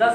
10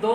2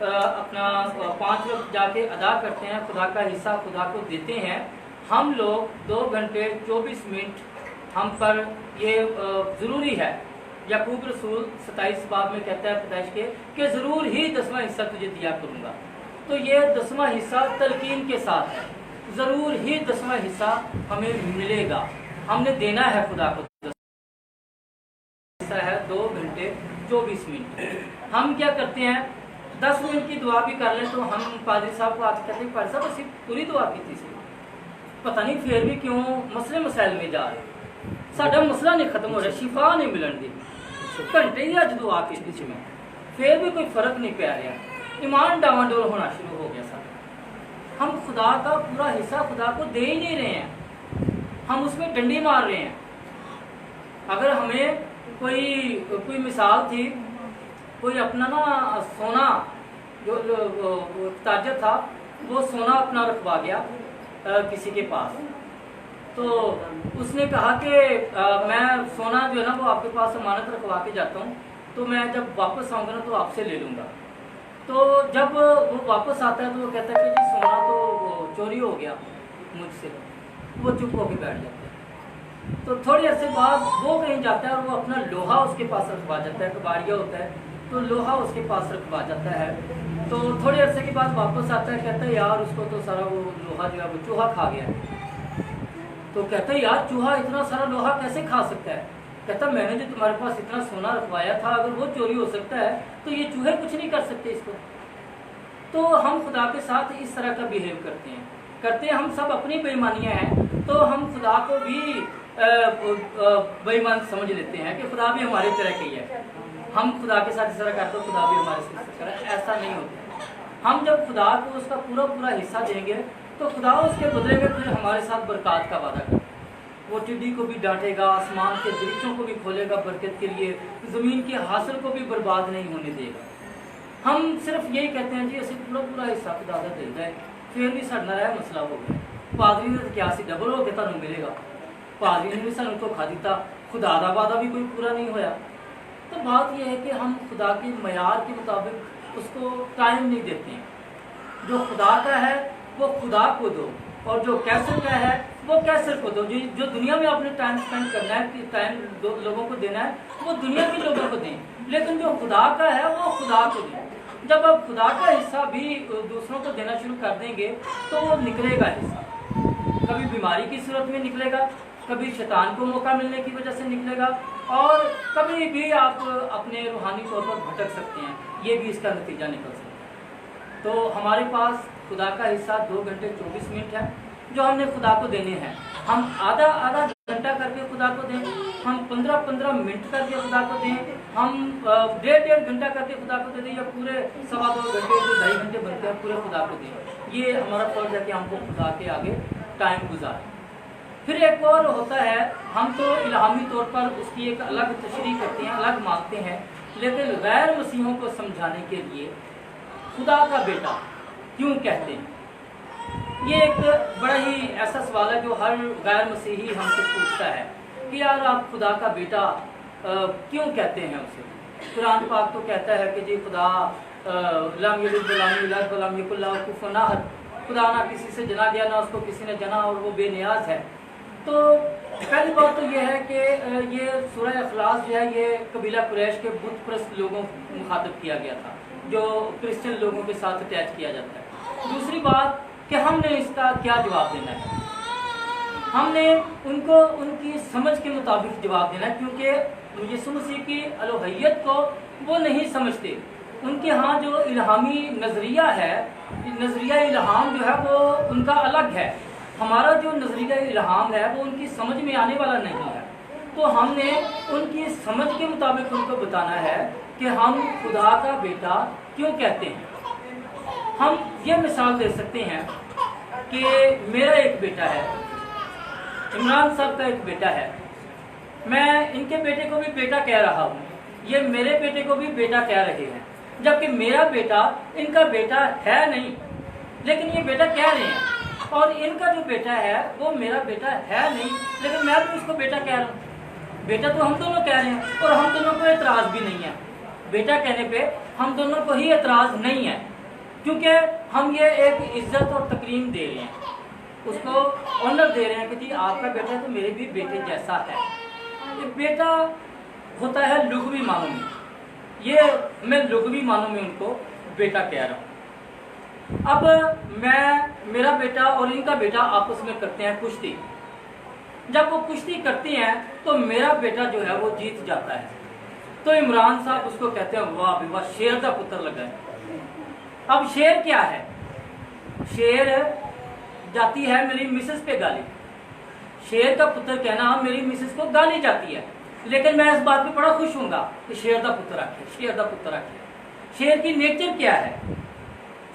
اپنا 5 وقت جا کے ادا کرتے ہیں، خدا کا حصہ خدا کو دیتے ہیں، ہم لوگ 2 گھنٹے 24 منٹ ہم پر یہ ضروری ہے۔ یعقوب رسول 27 باب میں کہتا ہے پیدائش کے کہ ضرور ہی 10واں حصہ تجھے دیا کروں گا۔ تو یہ 10واں حصہ تلقین کے ساتھ ہے، ضرور ہی 10واں حصہ ہمیں ملے گا، ہم نے دینا ہے خدا کو۔ حصہ ہے 2 گھنٹے 24 منٹ۔ ہم کیا کرتے ہیں، 10 منٹ کی دعا بھی کر لیں تو ہم پادری صاحب کو آتے کہتے ہیں پادری صاحب اسی پوری دعا کی تھی، پتہ نہیں پھر بھی کیوں مسئلے مسائل میں جا رہے، ساڈا مسئلہ نہیں ختم ہو رہا، شفا نہیں ملن دی، گھنٹے ہی اج دعا کی تھی میں پھر بھی کوئی فرق نہیں پی رہا، ایمان ڈاواں ڈول ہونا شروع ہو گیا سارا۔ ہم خدا کا پورا حصہ خدا کو دے ہی نہیں رہے ہیں، ہم اس میں ڈنڈی مار رہے ہیں۔ اگر ہمیں کوئی مثال تھی، کوئی اپنا نا سونا جو تاجر تھا وہ سونا اپنا رکھوا گیا کسی کے پاس، تو اس نے کہا کہ میں سونا جو ہے نا وہ آپ کے پاس امانت رکھوا کے جاتا ہوں، تو میں جب واپس آؤں گا نا تو آپ سے لے لوں گا۔ تو جب وہ واپس آتا ہے تو وہ کہتا ہے کہ جی سونا تو چوری ہو گیا مجھ سے، وہ چپ ہو کے بیٹھ جاتا ہے۔ تو تھوڑی عرصے بعد وہ کہیں جاتا ہے اور وہ اپنا لوہا اس کے پاس رکھوا جاتا ہے، کباڑیا ہوتا ہے تو لوہا اس کے پاس رکھوا جاتا ہے۔ تو تھوڑے عرصے کے بعد واپس آتا ہے، کہتا ہے یار اس کو تو سارا وہ لوہا جو ہے وہ چوہا کھا گیا ہے۔ تو کہتا ہے یار چوہا اتنا سارا لوہا کیسے کھا سکتا ہے؟ کہتا ہے میں نے جو تمہارے پاس اتنا سونا رکھوایا تھا اگر وہ چوری ہو سکتا ہے تو یہ چوہے کچھ نہیں کر سکتے اس کو۔ تو ہم خدا کے ساتھ اس طرح کا بیہیو کرتے ہیں، ہم سب اپنی بے ایمانیاں ہیں تو ہم خدا کو بھی بے ایمان سمجھ لیتے ہیں کہ خدا بھی ہماری طرح کی ہے، ہم خدا کے ساتھ اس طرح کرتے خدا بھی ہمارے ساتھ اس طرح، ایسا نہیں ہوتا۔ ہم جب خدا کو اس کا پورا حصہ دیں گے تو خدا اس کے بدلے میں پھر ہمارے ساتھ برکات کا وعدہ کرے، وہ ٹڈی کو بھی ڈانٹے گا، آسمان کے درختوں کو بھی کھولے گا برکت کے لیے، زمین کے حاصل کو بھی برباد نہیں ہونے دے گا۔ ہم صرف یہی کہتے ہیں جی اسی پورا حصہ خدا کا دے گئے، پھر بھی سڑنا رہا مسئلہ ہو گیا، پادری نے کیا سی ڈبل ہو کے تمہیں ملے گا، پادری نے بھی سن کو کھا دیتا، خدا کا وعدہ بھی کوئی پورا نہیں ہویا۔ تو بات یہ ہے کہ ہم خدا کے معیار کے مطابق اس کو ٹائم نہیں دیتے ہیں، جو خدا کا ہے وہ خدا کو دو، اور جو کیسر کا ہے وہ کیسر کو دو، جو دنیا میں آپ نے ٹائم سپینڈ کرنا ہے، ٹائم لوگوں کو دینا ہے وہ دنیا کے لوگوں کو دیں، لیکن جو خدا کا ہے وہ خدا کو دیں۔ جب آپ خدا کا حصہ بھی دوسروں کو دینا شروع کر دیں گے تو وہ نکلے گا حصہ، کبھی بیماری کی صورت میں نکلے گا، کبھی شیطان کو موقع ملنے کی وجہ سے نکلے گا، اور کبھی بھی آپ اپنے روحانی طور پر بھٹک سکتے ہیں، یہ بھی اس کا نتیجہ نکل سکتا ہے۔ تو ہمارے پاس خدا کا حصہ 2 گھنٹے 24 منٹ ہے جو ہم نے خدا کو دینے ہیں۔ ہم آدھا گھنٹہ کر کے خدا کو دیں، ہم 15 منٹ کر کے خدا کو دیں، ہم 1.5 گھنٹہ کر کے خدا کو دے دیں، یا پورے 2.25 گھنٹے جو 2.5 گھنٹے بنتے ہیں پورے خدا کو دیں، یہ ہمارا فرض ہے کہ ہم کو خدا کے آگے ٹائم گزاریں۔ پھر ایک اور ہوتا ہے، ہم تو الہامی طور پر اس کی ایک الگ تشریح کرتے ہیں، الگ مانگتے ہیں، لیکن غیر مسیحوں کو سمجھانے کے لیے خدا کا بیٹا کیوں کہتے ہیں؟ یہ ایک بڑا ہی ایسا سوال ہے جو ہر غیر مسیحی ہم سے پوچھتا ہے کہ یار آپ خدا کا بیٹا کیوں کہتے ہیں اسے؟ قرآن پاک تو کہتا ہے کہ جی خدا لم یلد ولم یولد ولم یکن لہ کفوا احد، خدا نہ کسی سے جنا گیا نہ اس کو کسی نے جنا، اور وہ بے نیاز ہے۔ تو پہلی بات تو یہ ہے کہ یہ سورہ اخلاص جو ہے یہ قبیلہ قریش کے بت پرست لوگوں کو مخاطب کیا گیا تھا، جو کرسچن لوگوں کے ساتھ اٹیچ کیا جاتا ہے۔ دوسری بات کہ ہم نے اس کا کیا جواب دینا ہے، ہم نے ان کو ان کی سمجھ کے مطابق جواب دینا ہے، کیونکہ یسوع مسیح کی الوہیت کو وہ نہیں سمجھتے، ان کے ہاں جو الہامی نظریہ ہے، نظریہ الہام جو ہے وہ ان کا الگ ہے، ہمارا جو نظریہ الہام ہے وہ ان کی سمجھ میں آنے والا نہیں ہے۔ تو ہم نے ان کی سمجھ کے مطابق ان کو بتانا ہے کہ ہم خدا کا بیٹا کیوں کہتے ہیں۔ ہم یہ مثال دے سکتے ہیں کہ میرا ایک بیٹا ہے، عمران صاحب کا ایک بیٹا ہے، میں ان کے بیٹے کو بھی بیٹا کہہ رہا ہوں، یہ میرے بیٹے کو بھی بیٹا کہہ رہے ہیں، جبکہ میرا بیٹا ان کا بیٹا ہے نہیں، لیکن یہ بیٹا کہہ رہے ہیں، اور ان کا جو بیٹا ہے وہ میرا بیٹا ہے نہیں، لیکن میں بھی اس کو بیٹا کہہ رہا ہوں۔ بیٹا تو ہم دونوں کہہ رہے ہیں اور ہم دونوں کو اعتراض بھی نہیں ہے، بیٹا کہنے پہ ہم دونوں کو ہی اعتراض نہیں ہے، کیونکہ ہم یہ ایک عزت اور تکریم دے رہے ہیں، اس کو آنر دے رہے ہیں کہ جی آپ کا بیٹا تو میرے بھی بیٹے جیسا ہے۔ یہ بیٹا ہوتا ہے لغوی معنوں میں، یہ میں لغوی معنوں میں ان کو بیٹا کہہ رہا ہوں۔ اب میرا بیٹا اور ان کا بیٹا آپس میں کرتے ہیں کشتی، جب وہ کشتی کرتی ہیں تو میرا بیٹا جو ہے وہ جیت جاتا ہے، تو عمران صاحب اس کو کہتے ہیں واہ بھی واہ، شیر کا پتر لگا ہے۔ اب شیر کیا ہے؟ شیر جاتی ہے میری مسز پہ گالی، شیر کا پتر کہنا میری مسز کو گالی جاتی ہے، لیکن میں اس بات پہ بڑا خوش ہوں گا کہ شیر کا پتر آکھے، شیر کا پتر آکھے۔ شیر کی نیچر کیا ہے؟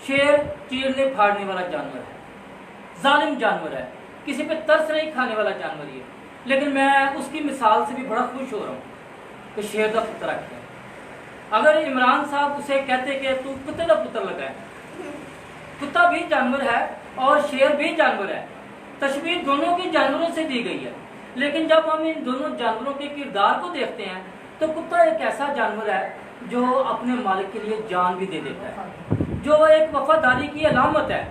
شیر چیرنے پھاڑنے والا جانور ہے، ظالم جانور ہے، کسی پہ ترس نہیں کھانے والا جانور ہی ہے، لیکن میں اس کی مثال سے بھی بڑا خوش ہو رہا ہوں کہ شیر کا پتر آکھے۔ اگر عمران صاحب اسے کہتے کہ تو کتے کا پتر لگا ہے، کتا بھی جانور ہے اور شیر بھی جانور ہے، تشبیہ دونوں کی جانوروں سے دی گئی ہے، لیکن جب ہم ان دونوں جانوروں کے کردار کو دیکھتے ہیں تو کتا ایک ایسا جانور ہے جو اپنے مالک کے لیے جان بھی دے دیتا ہے، جو ایک وفاداری کی علامت ہے،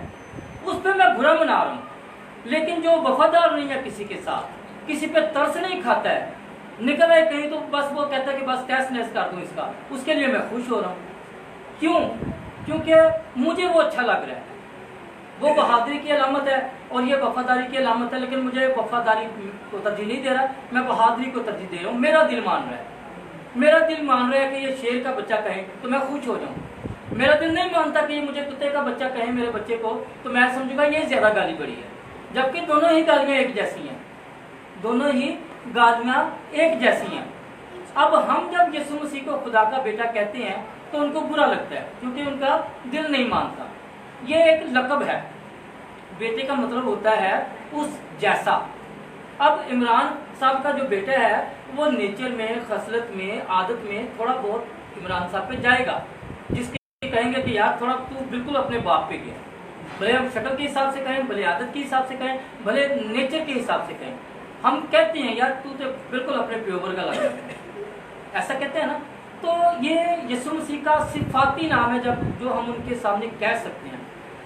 اس پہ میں برا منا رہا ہوں، لیکن جو وفادار نہیں ہے کسی کے ساتھ، کسی پہ ترس نہیں کھاتا ہے، نکل آئے کہیں تو بس وہ کہتا ہے کہ بس ٹیسٹ نیس کر دوں اس کا، اس کے لیے میں خوش ہو رہا ہوں۔ کیوں؟ کیونکہ مجھے وہ اچھا لگ رہا ہے، وہ بہادری کی علامت ہے اور یہ وفاداری کی علامت ہے، لیکن مجھے وفاداری کو ترجیح نہیں دے رہا، میں بہادری کو ترجیح دے رہا ہوں۔ میرا دل مان رہا ہے، میرا دل مان رہا ہے کہ یہ شیر کا بچہ کہے تو میں خوش ہو جاؤں، میرا دل نہیں مانتا کہ یہ مجھے کتے کا بچہ کہے میرے بچے کو تو میں سمجھوں گا یہ زیادہ گالی بڑی ہے، جبکہ دونوں ہی گالیاں ایک جیسی ہیں، دونوں ہی گالیاں ایک جیسی ہیں۔ اب ہم جب یسوع مسیح کو خدا کا بیٹا کہتے ہیں تو ان کو برا لگتا ہے، کیونکہ ان کا دل نہیں مانتا۔ یہ ایک لقب ہے، بیٹے کا مطلب ہوتا ہے اس جیسا۔ اب عمران صاحب کا جو بیٹا ہے وہ نیچر میں، خصلت میں، عادت میں تھوڑا بہت عمران صاحب پہ جائے گا، جس کے کہیں گے کہ یار تھوڑا تو بالکل اپنے باپ پہ گیا، بھلے ہم شکل کے حساب سے کہیں، بھلے عادت کے حساب سے کہیں، بھلے نیچر کے حساب سے کہیں، ہم کہتے ہیں یار تو بالکل اپنے پیوبر کا لگا، ایسا کہتے ہیں نا۔ تو یہ یسوع مسیح کا صفاتی نام ہے جو ہم ان کے سامنے کہہ سکتے ہیں۔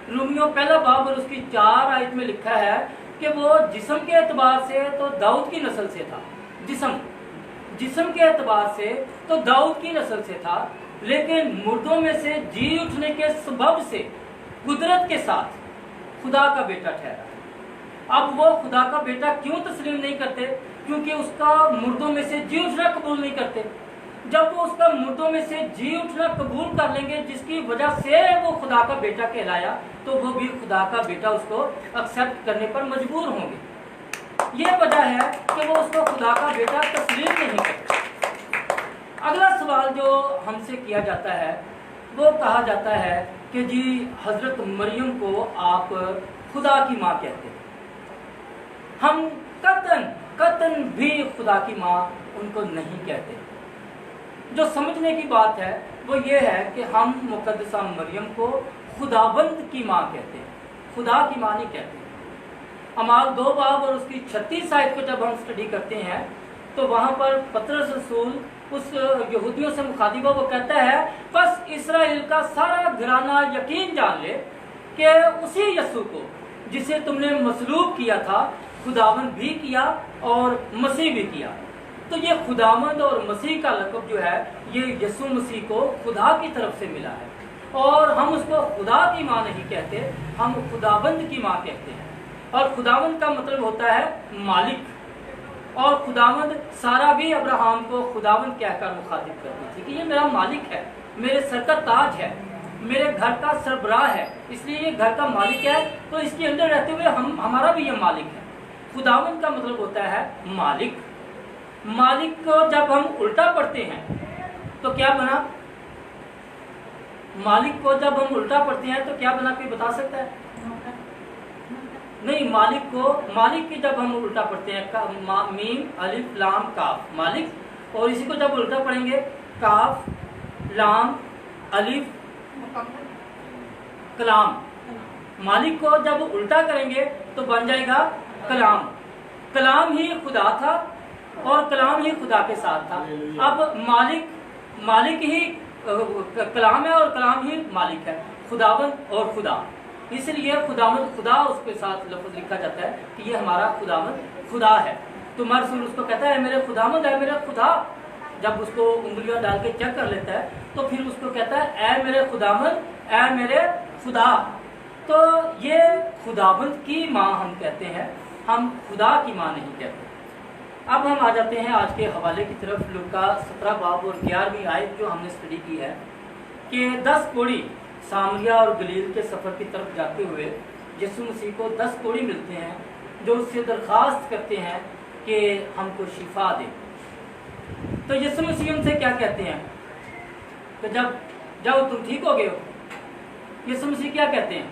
رومیو پہلا باب اور اس کی 4 آیت میں لکھا ہے کہ وہ جسم کے اعتبار سے تو داؤد کی نسل سے تھا، جسم کے اعتبار سے تو داؤد کی نسل سے تھا، لیکن مردوں میں سے جی اٹھنے کے سبب سے قدرت کے ساتھ خدا کا بیٹا ٹھہرا۔ اب وہ خدا کا بیٹا کیوں تسلیم نہیں کرتے؟ کیونکہ اس کا مردوں میں سے جی اٹھنا قبول نہیں کرتے۔ جب وہ اس کا مردوں میں سے جی اٹھنا قبول کر لیں گے، جس کی وجہ سے وہ خدا کا بیٹا کہلایا، تو وہ بھی خدا کا بیٹا اس کو ایکسیپٹ کرنے پر مجبور ہوں گے۔ یہ وجہ ہے کہ وہ اس کو خدا کا بیٹا تسلیم نہیں کرتے۔ اگلا سوال جو ہم سے کیا جاتا ہے وہ کہا جاتا ہے کہ جی حضرت مریم کو آپ خدا کی ماں کہتے ہیں۔ ہم قطعاً بھی خدا کی ماں ان کو نہیں کہتے۔ جو سمجھنے کی بات ہے وہ یہ ہے کہ ہم مقدسہ مریم کو خداوند کی ماں کہتے ہیں، خدا کی ماں نہیں کہتے۔ اعمال 2 باب اور اس کی 36 آیت کو جب ہم اسٹڈی کرتے ہیں تو وہاں پر پطرس رسول اس یہودیوں سے مخاطب ہو، وہ کہتا ہے بس اسرائیل کا سارا گھرانہ یقین جان لے کہ اسی یسوع کو جسے تم نے مصلوب کیا تھا خداوند بھی کیا اور مسیح بھی کیا۔ تو یہ خداوند اور مسیح کا لقب جو ہے یہ یسوع مسیح کو خدا کی طرف سے ملا ہے، اور ہم اس کو خدا کی ماں نہیں کہتے، ہم خداوند کی ماں کہتے ہیں۔ اور خداوند کا مطلب ہوتا ہے مالک، اور خداوند سارا بھی ابراہم کو خداوند کہہ کر مخاطب کرتی تھی کہ یہ میرا مالک ہے، میرے سر کا تاج ہے، میرے گھر کا سربراہ ہے، اس لیے یہ گھر کا مالک ہے، تو اس کے اندر رہتے ہوئے ہمارا بھی یہ مالک ہے۔ خداوند کا مطلب ہوتا ہے مالک۔ مالک کو جب ہم الٹا پڑھتے ہیں تو کیا بنا؟ مالک کو جب ہم الٹا پڑھتے ہیں تو کیا بنا، کوئی بتا سکتا ہے؟ نہیں، مالک کی جب ہم الٹا پڑھتے ہیں میم الف لام کاف مالک، اور اسی کو جب الٹا پڑھیں گے کاف لام الف کلام، مالک کو جب الٹا کریں گے تو بن جائے گا کلام۔ کلام ہی خدا تھا اور کلام ہی خدا کے ساتھ تھا۔ اب مالک ہی کلام ہے اور کلام ہی مالک ہے، خداوند اور خدا، اس لیے خداوند خدا اس کے ساتھ لفظ لکھا جاتا ہے کہ یہ ہمارا خداوند خدا ہے۔ تو مرسول اس کو کہتا ہے میرے خداوند ہے میرے خدا، جب اس کو انگلیاں ڈال کے چیک کر لیتا ہے تو پھر اس کو کہتا ہے اے میرے خداوند اے میرے خدا۔ تو یہ خداوند کی ماں ہم کہتے ہیں، ہم خدا کی ماں نہیں کہتے۔ اب ہم آ جاتے ہیں آج کے حوالے کی طرف، لوکا 17 باب اور 11ویں آیت جو ہم نے اسٹڈی کی ہے کہ 10 کوڑی سامریہ اور گلیل کے سفر کی طرف جاتے ہوئے یسوع مسیح کو 10 کوڑی ملتے ہیں جو اس سے درخواست کرتے ہیں کہ ہم کو شفا دے۔ تو یسوع مسیح ان سے کیا کہتے ہیں کہ جب جاؤ تم ٹھیک ہو گئے ہو، یسوع مسیح کیا کہتے ہیں؟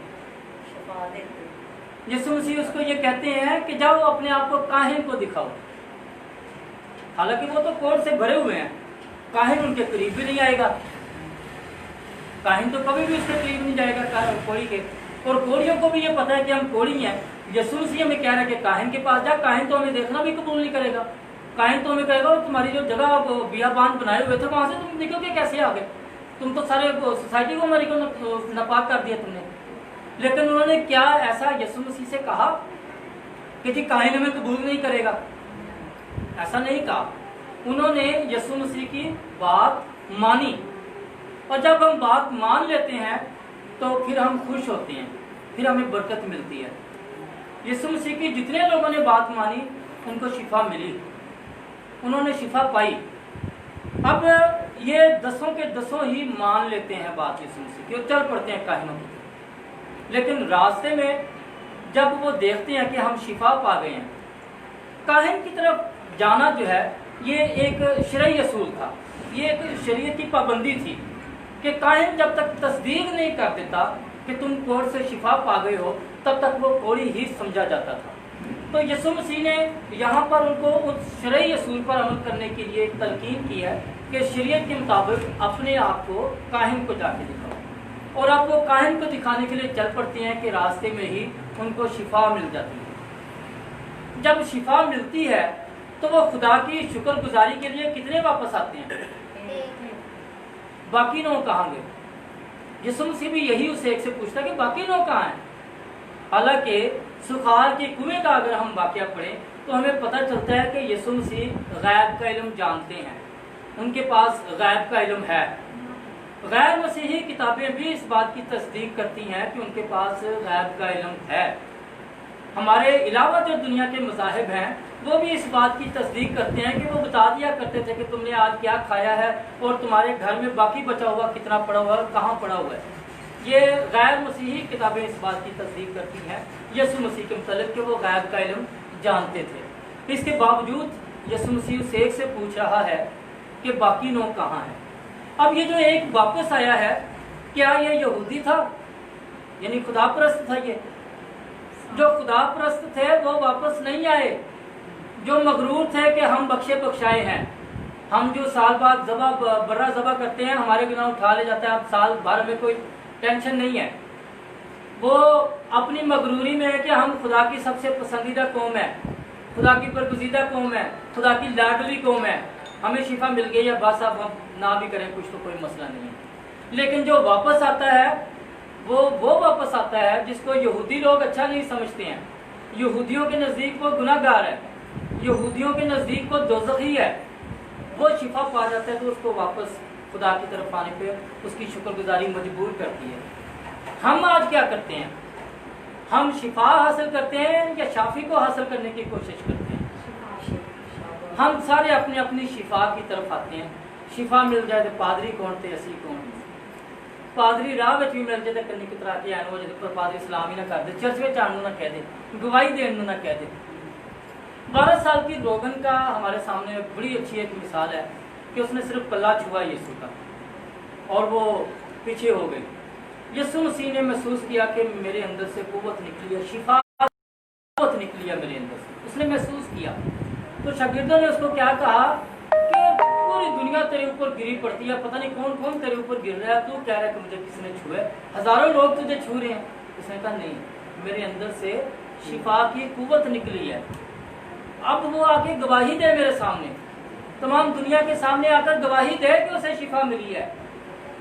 یسوع مسیح اس کو یہ کہتے ہیں کہ جاؤ اپنے آپ کو کاہن کو دکھاؤ۔ حالانکہ وہ تو کوڑ سے بھرے ہوئے ہیں، کاہن ان کے قریب بھی نہیں آئے گا، کاہن تو کبھی بھی اس کے قریب نہیں جائے گا کوڑی کے، اور کوڑیوں کو بھی یہ پتا ہے کہ ہم کوڑی ہیں۔ یسوع مسیح ہمیں کہہ رہا ہے کہ کاہن کے پاس جا، کاہن تو ہمیں دیکھنا بھی قبول نہیں کرے گا، کاہن تو ہمیں کہے گا تمہاری جو جگہ بیابان بنائے ہوئے تھے وہاں سے تم نکل کے کیسے آ گئے، تم تو سارے سوسائٹی کو ہماری کو ناپاک کر دیا تم نے۔ لیکن انہوں نے کیا ایسا یسوع مسیح سے کہا کہ جی کاہن ہمیں قبول نہیں کرے گا؟ ایسا نہیں کہا، انہوں نے یسوع مسیح کی بات مانی، اور جب ہم بات مان لیتے ہیں تو پھر ہم خوش ہوتے ہیں، پھر ہمیں برکت ملتی ہے۔ یسوع مسیح کی جتنے لوگوں نے بات مانی ان کو شفا ملی، انہوں نے شفا پائی۔ اب یہ 10 کے 10 ہی مان لیتے ہیں بات یسوع مسیح کی اور چل پڑتے ہیں کاہنوں کی طرف، لیکن راستے میں جب وہ دیکھتے ہیں کہ ہم شفا پا گئے ہیں، کاہن کی طرف جانا جو ہے یہ ایک شرعی اصول تھا، یہ ایک شریعت کی پابندی تھی کہ کاہن جب تک تصدیق نہیں کر دیتا کہ تم کوڑ سے شفا پا گئے ہو تب تک وہ کوڑی ہی سمجھا جاتا تھا۔ تو یسوع مسیح نے یہاں پر ان کو اس شرعی اصول پر عمل کرنے کے لیے ایک تلقین کی ہے کہ شریعت کے مطابق اپنے آپ کو کاہن کو جا کے دکھاؤ، اور اب وہ کاہن کو دکھانے کے لیے چل پڑتے ہیں کہ راستے میں ہی ان کو شفا مل جاتی ہے۔ جب شفا ملتی ہے تو وہ خدا کی شکر گزاری کے لیے کتنے واپس آتے ہیں؟ باقی 9 کہاں گئے؟ یسوع مسیح بھی یہی اس ایک سے پوچھتا کہ باقی 9 کہاں ہیں؟ حالانکہ سخار کے کنویں کا اگر ہم واقعہ پڑھیں تو ہمیں پتہ چلتا ہے کہ یسوع مسیح غیب کا علم جانتے ہیں، ان کے پاس غیب کا علم ہے۔ غیر مسیحی کتابیں بھی اس بات کی تصدیق کرتی ہیں کہ ان کے پاس غیب کا علم ہے۔ ہمارے علاوہ جو دنیا کے مذاہب ہیں وہ بھی اس بات کی تصدیق کرتے ہیں کہ وہ بتا دیا کرتے تھے کہ تم نے آج کیا کھایا ہے اور تمہارے گھر میں باقی بچا ہوا کتنا پڑا ہوا ہے، کہاں پڑا ہوا ہے۔ یہ غیر مسیحی کتابیں اس بات کی تصدیق کرتی ہیں یسوع مسیح کے متعلق کہ وہ غیب کا علم جانتے تھے۔ اس کے باوجود یسوع مسیح اس ایک سے پوچھ رہا ہے کہ باقی 9 کہاں ہیں؟ اب یہ جو ایک واپس آیا ہے، کیا یہ یہودی تھا؟ یعنی خدا پرست تھا؟ یہ جو خدا پرست تھے وہ واپس نہیں آئے، جو مغرور تھے کہ ہم بخشے بخشائے ہیں، ہم جو سال بعد برہ ذبح کرتے ہیں ہمارے گناہ اٹھا لے جاتا ہے، اب سال بھر میں کوئی ٹینشن نہیں ہے، وہ اپنی مغروری میں ہے کہ ہم خدا کی سب سے پسندیدہ قوم ہے، خدا کی برگزیدہ قوم ہے، خدا کی لاڈلی قوم ہے، ہمیں شفا مل گئی ہے، بس اب ہم نہ بھی کریں کچھ تو کوئی مسئلہ نہیں ہے۔ لیکن جو واپس آتا ہے وہ واپس آتا ہے جس کو یہودی لوگ اچھا نہیں سمجھتے ہیں، یہودیوں کے نزدیک وہ گناہ گار ہے، یہودیوں کے نزدیک وہ دوزخی ہے، وہ شفا پا جاتا ہے تو اس کو واپس خدا کی طرف آنے پہ اس کی شکر گزاری مجبور کرتی ہے۔ ہم آج کیا کرتے ہیں؟ ہم شفا حاصل کرتے ہیں یا شافی کو حاصل کرنے کی کوشش کرتے ہیں؟ ہم سارے اپنی اپنی شفا کی طرف آتے ہیں، شفا مل جائے تو پادری کون تے اسی کون، پادری راہ بھی مل جائے تو کنی کی طرح کے آنے پر پادری سلام ہی نہ کر دے، چرچ میں آنے نہ کہہ دے، گواہی دینے نہ کہہ دے۔ 12 سال کی روگن کا ہمارے سامنے بڑی اچھی ایک مثال ہے کہ اس نے صرف پلہ چھوا یسوع کا اور وہ پیچھے ہو گئی۔ یسوع مسیح نے محسوس کیا کہ میرے اندر سے قوت نکلی ہے، شفا قوت نکلی ہے میرے اندر سے، اس نے محسوس کیا۔ تو شاگردوں نے اس کو کیا کہا کہ پوری دنیا تیرے اوپر گری پڑتی ہے، پتہ نہیں کون کون تیرے اوپر گر رہا ہے، تو کہہ رہا ہے کہ مجھے کس نے چھوئے، ہزاروں لوگ تجھے چھو رہے ہیں۔ اس نے کہا نہیں، میرے اندر سے شفا کی قوت نکلی ہے، اب وہ آ کے گواہی دے میرے سامنے، تمام دنیا کے سامنے آ کر گواہی دے کہ اسے شفا ملی ہے۔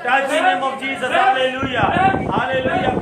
touch in the name of Jesus, hallelujah, hallelujah.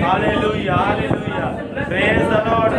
hallelujah, hallelujah. Praise the Lord,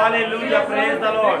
hallelujah. Praise the Lord,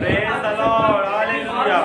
praise the Lord, hallelujah.